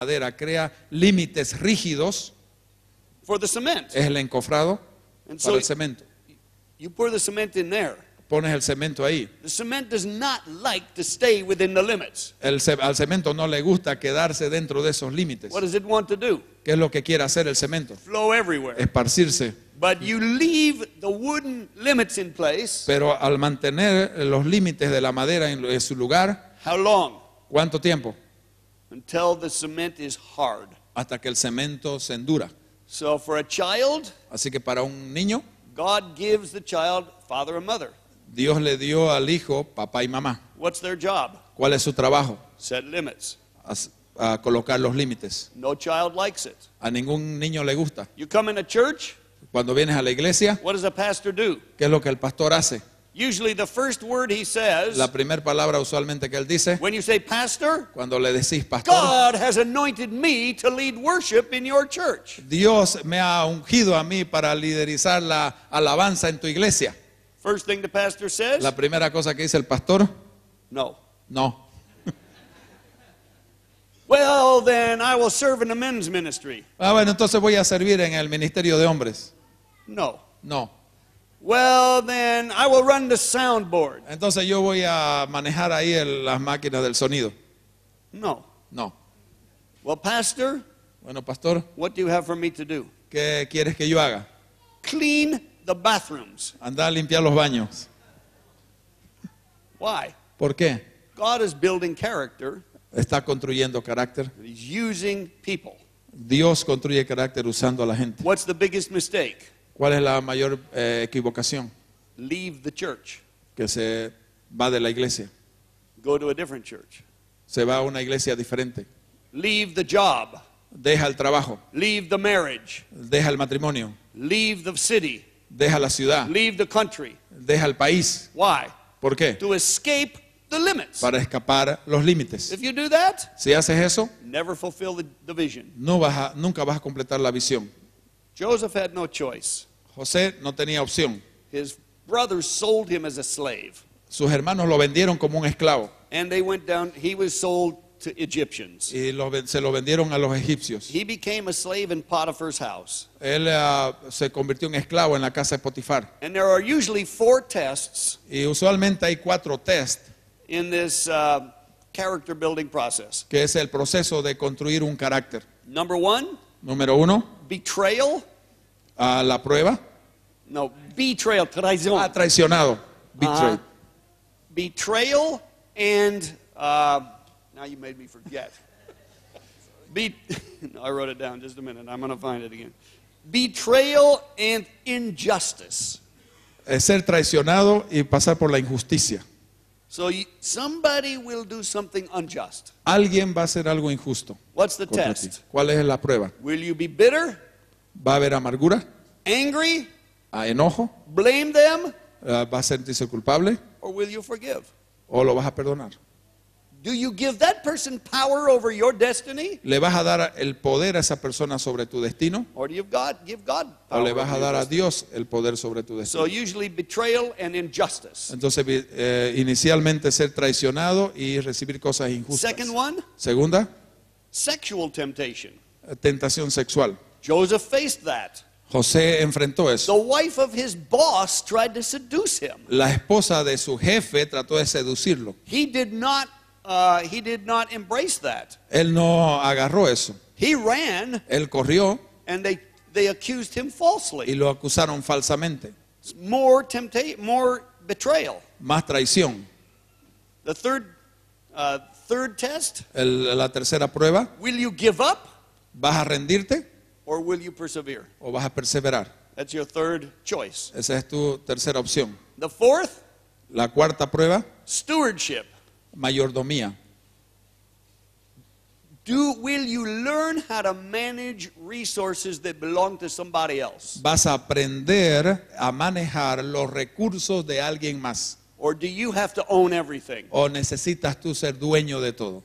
madera crea límites rígidos, for the cement. es el encofrado And para so el cemento. you pour the cement in there. Pones el cemento ahí. The cement does not like to stay within the limits. Al cemento no le gusta quedarse dentro de esos límites. What does it want to do? ¿Qué es lo que quiere hacer el cemento? Flow everywhere. Esparcirse. But you leave the wooden limits in place. Pero al mantener los límites de la madera en su lugar, How long? ¿cuánto tiempo? Until the cement is hard. Hasta que el cemento se endura. So for a child, Así que para un niño, God gives the child father and mother. Dios le dio al hijo papá y mamá. What's their job? ¿Cuál es su trabajo? Set limits. A colocar los límites. No child likes it. A ningún niño le gusta. You come in a church, Cuando vienes a la iglesia, what does a pastor do? ¿qué es lo que el pastor hace? Usually the first word he says, La primera palabra usualmente que él dice, when you say pastor, cuando le decís pastor, God has anointed me to lead worship in your church. Dios me ha ungido a mí para liderizar la alabanza en tu iglesia. First thing the pastor says, La primera cosa que dice el pastor, no. no. Well, then I will serve in the men's ministry. Bueno, entonces voy a servir en el ministerio de hombres. No. No. Well, then I will run the soundboard. Entonces yo voy a manejar ahí las máquinas del sonido. No. No. Well, pastor, Bueno, pastor, what do you have for me to do? ¿qué quieres que yo haga? Clean the bathrooms. Anda a limpiar los baños. Why? ¿Por qué? God is building character. Está construyendo carácter. He's using people. Dios construye carácter usando a la gente. What's the biggest mistake? ¿Cuál es la mayor equivocación? Leave the church. Que se va de la iglesia. Go to a different church. Se va a una iglesia diferente. Leave the job. Deja el trabajo. Leave the marriage. Deja el matrimonio. Leave the city. Deja la ciudad. Leave the country. Deja el país. Why? ¿Por qué? To escape the limits. Para escapar los límites. If you do that, Si haces eso, never fulfill the vision. nunca vas a completar la visión. Joseph had no choice. José no tenía opción. His brothers sold him as a slave. Sus hermanos lo vendieron como un esclavo And they went down, he was sold to Egyptians. y se lo vendieron a los egipcios. He became a slave in Potiphar's house. Él se convirtió en esclavo en la casa de Potifar. And there are usually 4 tests Y usualmente hay 4 test, in this character building process. que es el proceso de construir un carácter. Number 1, Número 1, betrayal. a la prueba. No, betrayal, traición. Traicionado. Betrayed. Betrayal and, now you made me forget. No, I wrote it down, just a minute, I'm going to find it again. Betrayal and injustice. Es ser traicionado y pasar por la injusticia. So somebody will do something unjust. Alguien va a hacer algo injusto What's the contra ti. test? ¿Cuál es la prueba? Will you be bitter, ¿Va a haber amargura? angry, ¿Enojo? blame them, ¿Va a sentirse culpable? or will you forgive? ¿O lo vas a perdonar? Do you give that person power over your destiny? ¿Le vas a dar el poder a esa persona sobre tu destino? Or do you give God ¿O power le vas over a your dar a destiny? Dios el poder sobre tu So destino? usually betrayal and injustice. Entonces, inicialmente ser traicionado y recibir cosas injustas. Second one, Segunda, sexual temptation. tentación sexual. Joseph faced that. José enfrentó The eso. wife of his boss tried to seduce him. La esposa de su jefe trató de seducirlo. He did not embrace that. Él no agarró eso. He ran, Él corrió and they accused him y falsely. lo acusaron falsamente. More betrayal. Más traición. The third test, La tercera prueba, will you give up ¿vas a rendirte or will you persevere? o vas a perseverar? That's your third choice. Esa es tu tercera opción. The fourth, La cuarta prueba, stewardship. mayordomía. Will you learn how to manage resources that belong to somebody else? Vas a aprender a manejar los recursos de alguien más. Or do you have to own everything? ¿O necesitas tú ser dueño de todo?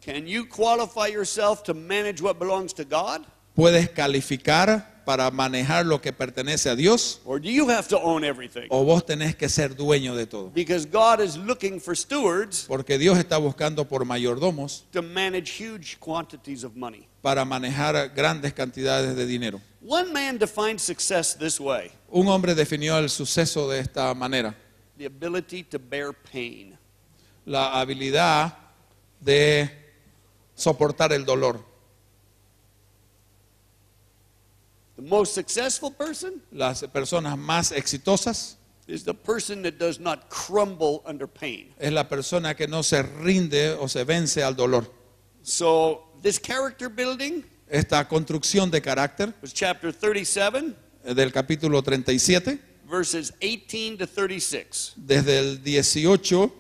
Can you qualify yourself to manage what belongs to God? ¿Puedes calificar para manejar lo que pertenece a Dios, or do you have to own everything? o vos tenés que ser dueño de todo? Because God is looking for stewards Porque Dios está buscando por mayordomos to manage huge quantities of money. para manejar grandes cantidades de dinero. One man defined success this way: Un hombre definió el suceso de esta manera: the ability to bear pain. la habilidad de soportar el dolor. The most successful person Las personas más exitosas is the person that does not crumble under pain. es la persona que no se rinde o se vence al dolor. So this character building Esta construcción de carácter was chapter 37, del capítulo 37, verses 18 to 36. desde el 18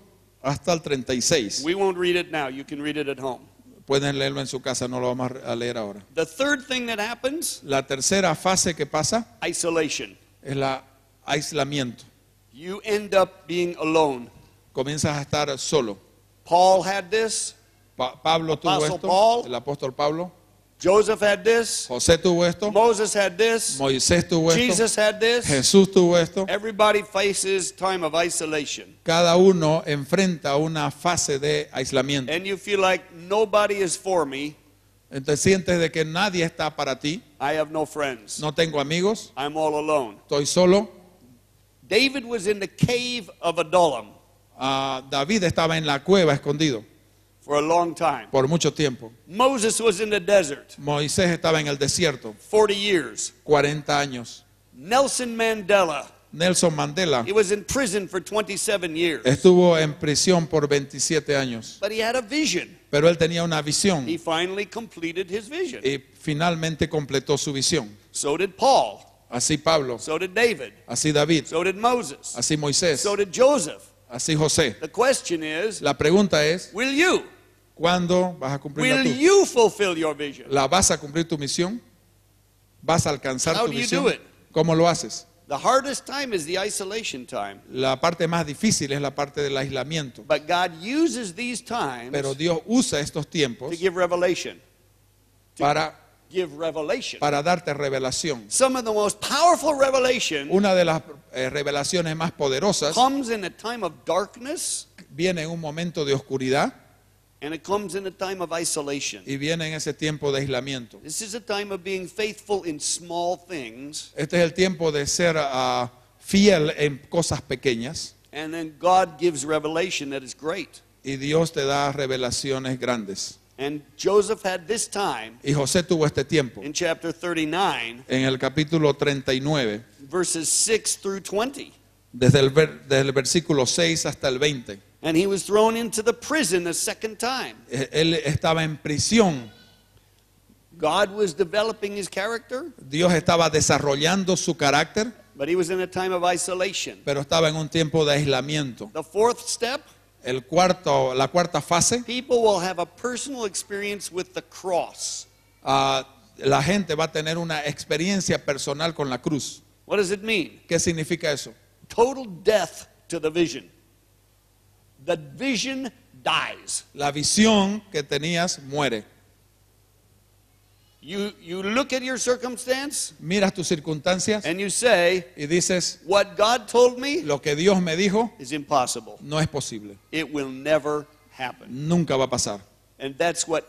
hasta el 36. We won't read it now. You can read it at home. Pueden leerlo en su casa, no lo vamos a leer ahora. The third thing that happens, La tercera fase que pasa isolation. es el aislamiento. You end up being alone. Comienzas a estar solo. Paul had this. Pablo tuvo Apostle esto, Paul. el apóstol Pablo. Joseph had this. José tuvo esto, Moses had this. Moisés tuvo esto, Jesus had this. Jesús tuvo esto. Everybody faces time of isolation. Cada uno enfrenta una fase de aislamiento. And you feel like nobody is for me. Entonces sientes de que nadie está para ti. I have no friends. No tengo amigos, I'm all alone. estoy solo. David was in the cave of Adullam David estaba en la cueva escondido for a long time. por mucho tiempo. Moses was in the desert Moisés estaba en el desierto 40 years. 40 años. Nelson Mandela, Nelson Mandela he was in prison for 27 years. estuvo en prisión por 27 años, But he had a vision. pero él tenía una visión He finally completed his vision. y finalmente completó su visión. So did Paul. Así Pablo, So did David. así David, So did Moses. así Moisés, So did Joseph. así José. The question is, La pregunta es, will you? ¿cuándo vas a cumplir Will tú? you fulfill your vision? ¿La vas a cumplir tu misión? ¿Vas a alcanzar How tu do you visión? do it? ¿Cómo lo haces? The hardest time is the isolation time. La parte más difícil es la parte del aislamiento. But God uses these times Pero Dios usa estos tiempos to give revelation. para Give revelation. darte revelación. Some of the most powerful revelation Una de las revelaciones más poderosas comes in a time of darkness, viene en un momento de oscuridad and it comes in a time of isolation. y viene en ese tiempo de aislamiento. This is a time of being faithful in small things, Este es el tiempo de ser fiel en cosas pequeñas and then God gives revelation that is great. y Dios te da revelaciones grandes. And Joseph had this time Y José tuvo este tiempo in chapter 39, en el capítulo 39, verses 6 through 20. desde el versículo 6 hasta el 20. And he was thrown into the prison a second time. Él estaba en prisión. God was developing his character, Dios estaba desarrollando su carácter, but he was in a time of isolation. pero estaba en un tiempo de aislamiento. The fourth step, La cuarta fase, people will have a personal experience with the cross. la gente va a tener una experiencia personal con la cruz. What does it mean? ¿Qué significa eso? Total death to the vision. The vision dies. La visión que tenías muere. You look at your circumstance Miras tus circunstancias and you say, y dices, what God told me lo que Dios me dijo is impossible. no es posible. It will never happen. Nunca va a pasar. And that's what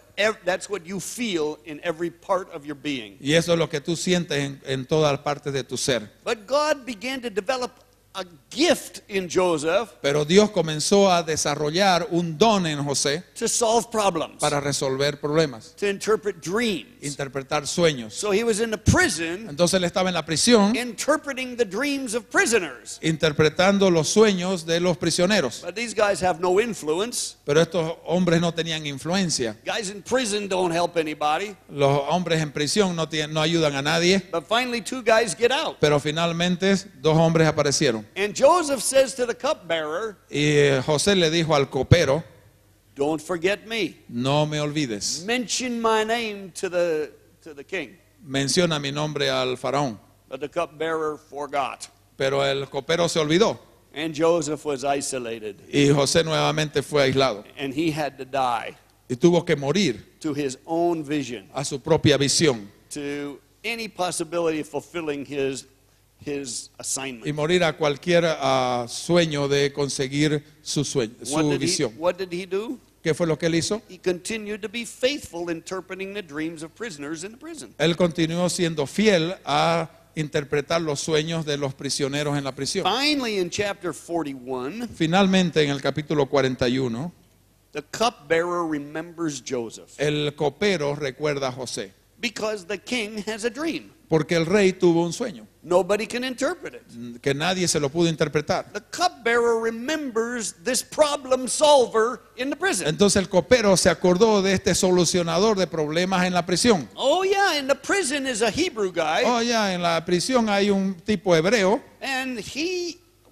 you feel in every part of your being. Y eso es lo que tú sientes en todas partes de tu ser. But God began to develop a gift in Joseph Pero Dios comenzó a desarrollar un don en José to solve problems, para resolver problemas, to interpret dreams. interpretar sueños. So he was in the prison Entonces él estaba en la prisión interpreting the dreams of prisoners. interpretando los sueños de los prisioneros. But these guys have no influence. Pero estos hombres no tenían influencia. Guys in prison don't help anybody. Los hombres en prisión no ayudan a nadie. But finally, two guys get out. Pero finalmente dos hombres aparecieron. And Joseph says to the cupbearer, Y José le dijo al copero, don't forget me. no me olvides. Mention my name to the king. Menciona mi nombre al faraón. But the cupbearer forgot. Pero el copero se olvidó. And Joseph was isolated. Y José nuevamente fue aislado. And he had to die Y tuvo que morir to his own vision, a su propia visión. to any possibility of fulfilling his y assignment. morir a cualquier sueño de conseguir su sueño, su visión. What did he do? ¿Qué fue lo que él hizo? He continued to be faithful interpreting the dreams of prisoners in the prison. Él continuó siendo fiel a interpretar los sueños de los prisioneros en la prisión. Finally, in chapter 41, Finalmente, en el capítulo 41, the cupbearer remembers Joseph el copero recuerda a José, because the king has a dream. porque el rey tuvo un sueño Nobody can interpret it. que nadie se lo pudo interpretar. The cupbearer remembers this problem solver in the prison. Entonces el copero se acordó de este solucionador de problemas en la prisión. Oh yeah, in the prison is a Hebrew guy, Oh, ya, en la prisión hay un tipo hebreo and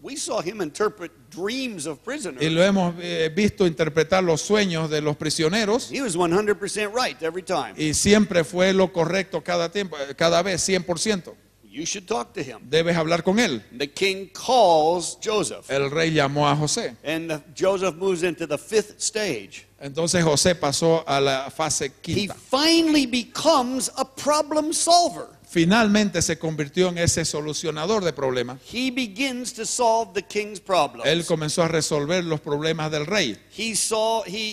we saw him interpret dreams of prisoners. y lo hemos visto interpretar los sueños de los prisioneros He was 100% right every time. y siempre fue lo correcto cada tiempo, cada vez 100%. You should talk to him. Debes hablar con él. The king calls Joseph, El rey llamó a José. and Joseph moves into the 5th stage. Entonces José pasó a la fase He quinta. finally becomes a problem solver. Finalmente se convirtió en ese solucionador de problemas. He begins to solve the king's problems. Él comenzó a resolver los problemas del rey. He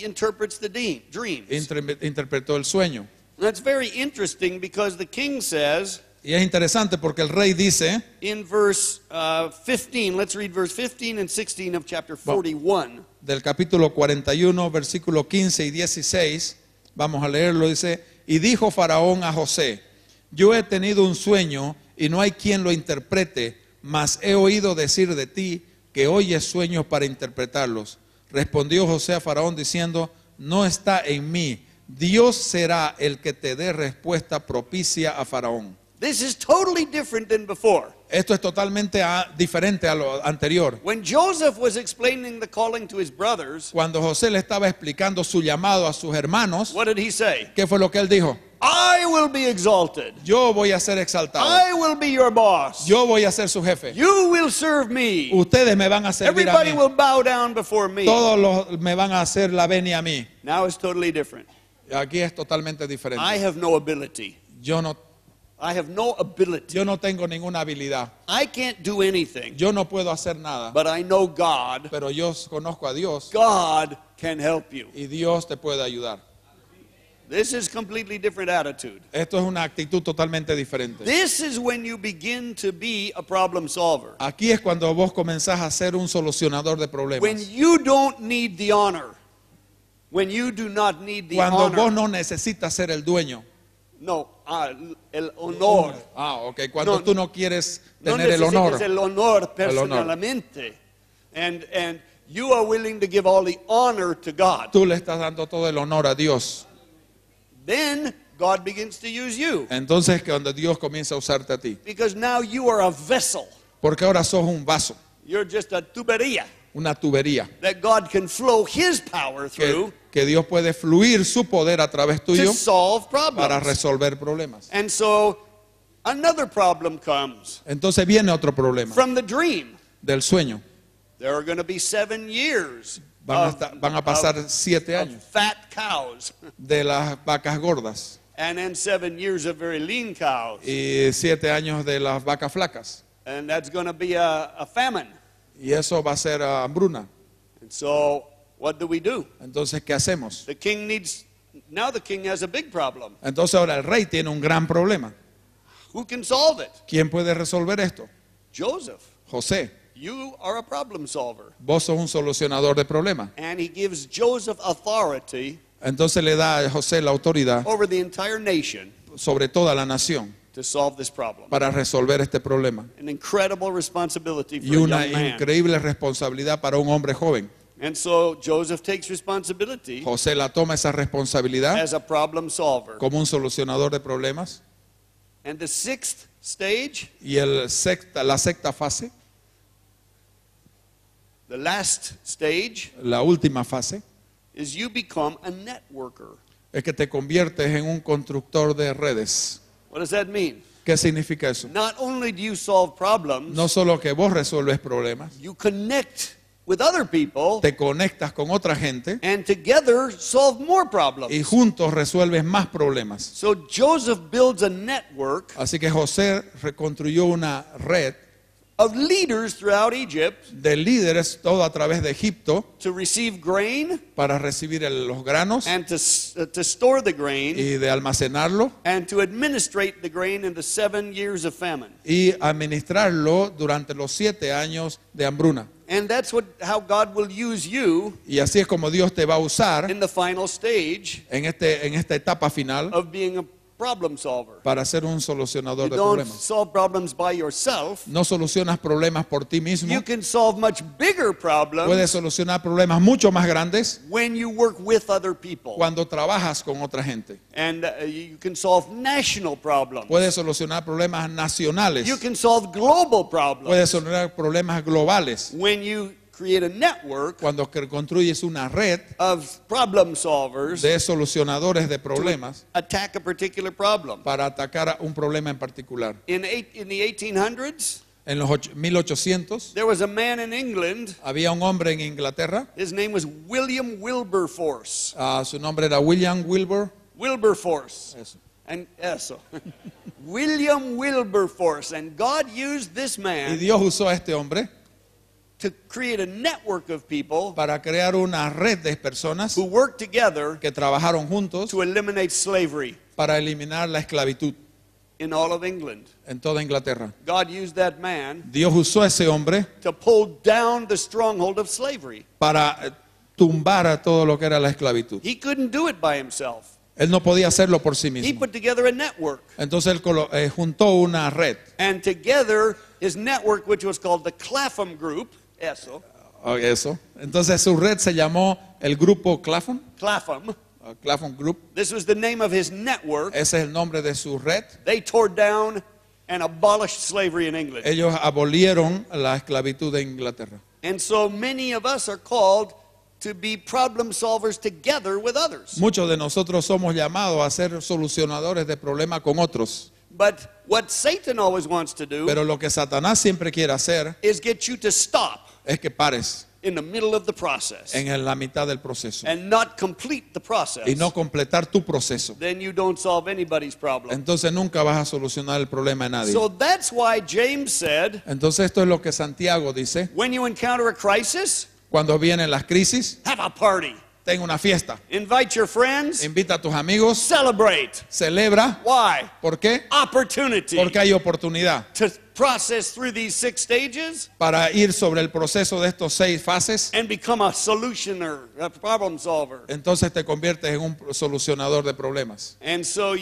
interprets the dreams. Interpretó el sueño. That's very interesting because the king says Y es interesante porque el rey dice, in verse 15, let's read verse 15 and 16 of chapter 41. del capítulo 41, versículo 15 y 16, vamos a leerlo, dice, y dijo Faraón a José, yo he tenido un sueño y no hay quien lo interprete, mas he oído decir de ti que oyes sueños para interpretarlos. Respondió José a Faraón diciendo, no está en mí, Dios será el que te dé respuesta propicia a Faraón. This is totally different than before. Esto es totalmente diferente a lo anterior. When Joseph was explaining the calling to his brothers, Cuando José le estaba explicando su llamado a sus hermanos, what did he say? ¿qué fue lo que él dijo? I will be exalted. Yo voy a ser exaltado. I will be your boss. Yo voy a ser su jefe. You will serve me. Ustedes me van a servir a Everybody mí. will bow down before me. Todos me van a hacer la venia a mí. Now it's totally different. Aquí es totalmente I diferente. have no ability. Yo no tengo ninguna habilidad. I can't do anything. Yo no puedo hacer nada. But I know God. Pero yo conozco a Dios God can help you. y Dios te puede ayudar. This is completely different attitude. Esto es una actitud totalmente diferente. This is when you begin to be a problem solver. Aquí es cuando vos comenzás a ser un solucionador de When problemas. you don't need the honor. When you do not need the Cuando vos honor. no necesitas ser el dueño. No, el honor. Ok. Cuando No, tú no quieres No tener el honor. necesitas el honor personalmente. And you are willing to give all the honor to God. Tú le estás dando todo el honor a Dios. Then God begins to use you. Entonces cuando Dios comienza a usarte a ti. Because now you are a vessel. Porque ahora sos un vaso, You're just a tubería una tubería. that God can flow His power through Que Dios puede fluir su poder a través to tuyo solve para problems. resolver problemas. And so another problem comes Entonces viene otro problema from the dream. del sueño. There are going to be 7 years Van a pasar of 7 años fat cows. de las vacas gordas And then 7 years of very lean cows. y 7 años de las vacas flacas. And that's going to be a famine. Y eso va a ser hambruna. And so what do we do? Entonces, ¿qué hacemos? Now the king has a big problem. Entonces ahora el rey tiene un gran problema. Who can solve it? ¿Quién puede resolver esto? Joseph. José. You are a problem solver. Vos sos un solucionador de problemas. And he gives Joseph authority Entonces le da a José la autoridad over the entire nation sobre toda la nación to solve this problem. para resolver este problema. An incredible responsibility for Y a una young man. increíble responsabilidad para un hombre joven. And so Joseph takes responsibility José la toma esa responsabilidad as a problem solver. como un solucionador de problemas. And the 6th stage, Y la sexta fase, the last stage, la última fase, is you become a networker. es que te conviertes en un constructor de redes. What does that mean? ¿Qué significa eso? Not only do you solve problems, No solo que vos resuelves problemas, you connect with other people te conectas con otra gente and together solve more problems. y juntos resuelves más problemas. So Joseph builds a network Así que José reconstruyó una red of leaders throughout Egypt de líderes todo a través de Egipto to receive grain para recibir los granos and to store the grain y de almacenarlo and to administrate the grain in the 7 years of famine. y administrarlo durante los 7 años de hambruna. And that's how God will use you Y así es como Dios te va a usar in the final stage en esta etapa final of being a problem solver. para ser un solucionador You de don't problemas. solve problems by yourself. No solucionas problemas por ti mismo. You can solve much bigger problems Puedes solucionar problemas mucho más grandes when you work with other people. cuando trabajas con otra gente. And you can solve national problems. Puedes solucionar problemas nacionales. You can solve global problems Puedes solucionar problemas globales when you create a network cuando construyes una red of problem solvers de solucionadores de problemas attack a particular problem. para atacar un problema en particular. In the 1800s, En los 1800 there was a man in England. había un hombre en Inglaterra. His name was William Wilberforce. Su nombre era William Wilbur. Wilberforce. Eso. And eso. William Wilberforce. And God used this Y man Dios usó a este hombre to create a network of people para crear una red de personas who worked together que trabajaron juntos to eliminate slavery para eliminar la esclavitud in all of England. en toda Inglaterra. God used that man Dios usó a ese hombre to pull down the stronghold of slavery. para tumbar a todo lo que era la esclavitud. He couldn't do it by himself. Él no podía hacerlo por sí He mismo. put together a network. Entonces él juntó una red. And together, his network, which was called the Clapham Group, eso, Eso. Entonces su red se llamó el grupo Clapham. Clapham, Clapham Group. this was the name of his network. Ese es el nombre de su red. They tore down and abolished slavery in England. Ellos abolieron la esclavitud de Inglaterra. And so many of us are called to be problem solvers together with others. Muchos de nosotros somos llamados a ser solucionadores de problemas con otros. But what Satan always wants to do Pero lo que Satanás siempre quiere hacer is get you to stop es que pares in the middle of the process en la mitad del proceso and not complete the process. y no completar tu proceso. Then you don't solve anybody's problem. Entonces nunca vas a solucionar el problema de nadie. So that's why James said, Entonces esto es lo que Santiago dice. when you encounter a crisis, Cuando vienen las crisis, have a party. ten una fiesta. Invite your friends. Invita a tus amigos. Celebrate. Celebra. Why? ¿Por qué? Opportunity Porque hay oportunidad to process through these 6 stages para ir sobre el proceso de estos 6 fases. and become a solutioner, a problem solver. Entonces te conviertes en un solucionador de problemas. And so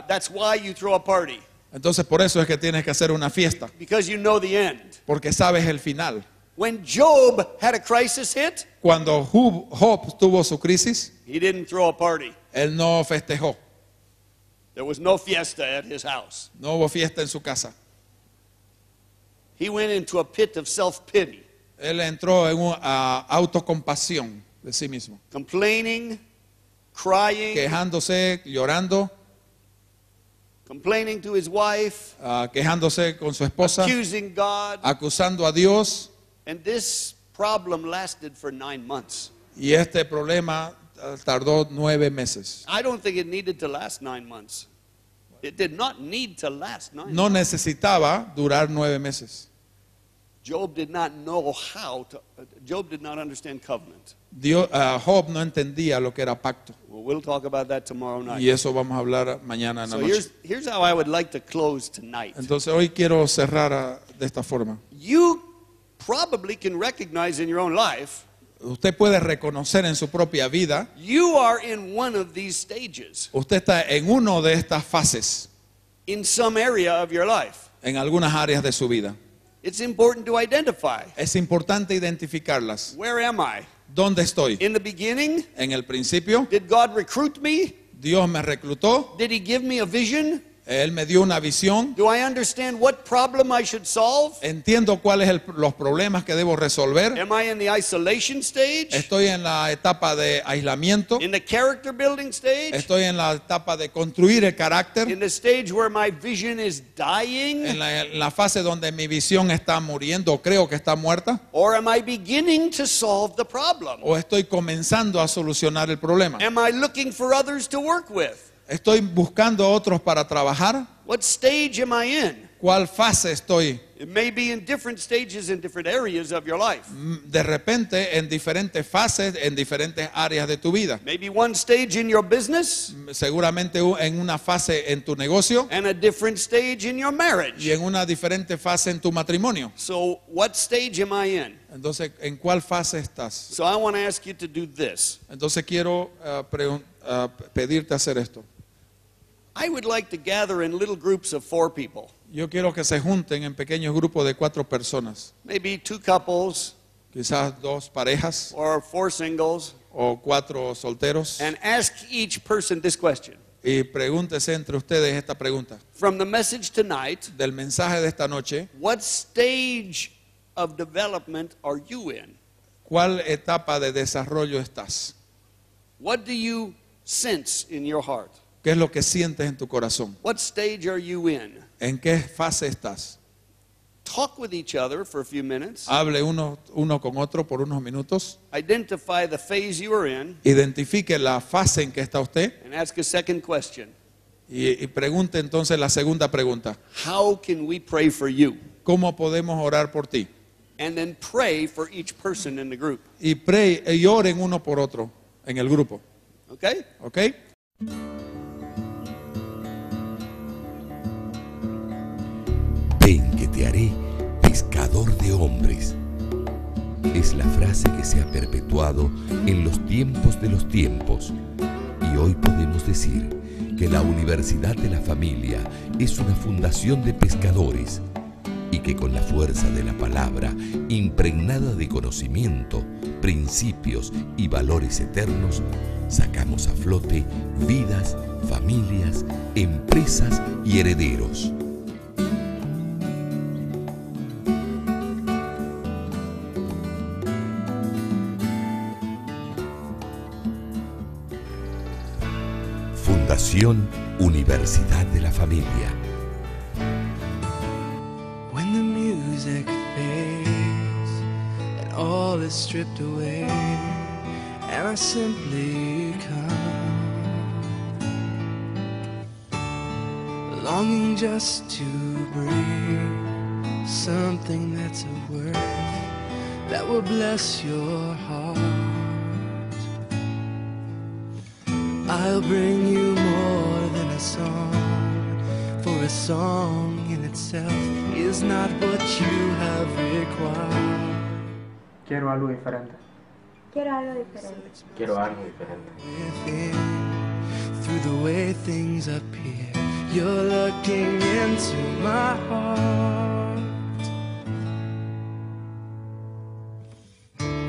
that's why you throw a party, Entonces por eso es que tienes que hacer una fiesta, because you know the end. porque sabes el final. When Job had a crisis hit, Cuando Job tuvo su crisis, he didn't throw a party. él no festejó, There was no fiesta at his house. no hubo fiesta en su casa. He went into a pit of self-pity, Él entró en una autocompasión de sí mismo, complaining, crying, quejándose, llorando, complaining to his wife, quejándose con su esposa, accusing God. acusando a Dios. And this problem lasted for 9 months. Y este problema tardó 9 meses. I don't think it needed to last 9 months. It did not need to last 9 No months. necesitaba durar 9 meses. Job did not know Job did not understand covenant. Job no entendía lo que era pacto. Well, we'll talk about that tomorrow night. Y eso vamos a hablar mañana en la So noche. here's how I would like to close tonight. Entonces hoy quiero cerrar de esta forma. You probably can recognize in your own life, Usted puede reconocer en su propia vida, you are in one of these stages usted está en una de estas fases, in some area of your life. en algunas áreas de su vida. It's important to identify. Es importante identificarlas. Where am I? ¿Dónde estoy? In the beginning, En el principio, did God recruit me? Dios me reclutó, Did he give me a vision? Él me dio una visión. Do I understand what problem I should solve? Entiendo cuáles los problemas que debo resolver. Am I in the isolation stage? Estoy en la etapa de aislamiento. In the character building stage? Estoy en la etapa de construir el carácter. In the stage where my vision is dying? En la fase donde mi visión está muriendo, o creo que está muerta. Or am I beginning to solve the problem? O estoy comenzando a solucionar el problema. Am I looking for others to work with? Estoy buscando a otros para trabajar. What stage am I in? ¿Cuál fase estoy? It may be in different stages in different areas of your life. De repente en diferentes fases, en diferentes áreas de tu vida. Maybe one stage in your business. Seguramente en una fase en tu negocio. And a different stage in your marriage. Y en una diferente fase en tu matrimonio. So what stage am I in? Entonces, ¿en cuál fase estás? So I want to ask you to do this. Entonces quiero pedirte hacer esto. I would like to gather in little groups of 4 people. Yo quiero que se junten en pequeños grupos de 4 personas. Maybe 2 couples. Quizás 2 parejas. Or 4 singles. O 4 solteros. And ask each person this question. Y pregúntese entre ustedes esta pregunta. From the message tonight, del mensaje de esta noche, what stage of development are you in? ¿cuál etapa de desarrollo estás? What do you sense in your heart? ¿Qué es lo que sientes en tu corazón? What stage are you in? ¿En qué fase estás? Talk with each other for a few minutes. Hable uno con otro por unos minutos. Identify the phase you are in. Identifique la fase en que está usted. And ask a second question. Y pregunte entonces la segunda pregunta. How can we pray for you? ¿Cómo podemos orar por ti? And then pray for each person in the group. Y oren uno por otro en el grupo. Okay? ¿Ok? Ven que te haré pescador de hombres. Es la frase que se ha perpetuado en los tiempos de los tiempos. Y hoy podemos decir que la Universidad de la Familia es una fundación de pescadores y que con la fuerza de la palabra, impregnada de conocimiento, principios y valores eternos, sacamos a flote vidas, familias, empresas y herederos. Fundación Universidad de la Familia. When the music fades and all is stripped away and I simply come longing just to bring something that's of worth that will bless your heart. I'll bring you more than a song, for a song in itself is not what you have required. Quiero algo diferente. Quiero algo diferente. Quiero algo diferente. Within, through the way things appear, you're looking into my heart.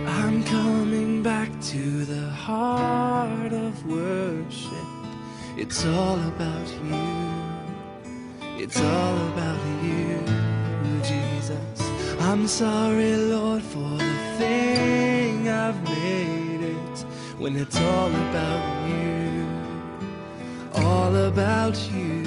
I'm coming back to the heart of worship. It's all about you. It's all about you, Jesus. I'm sorry, Lord, for the thing I've made it when it's all about you. All about you.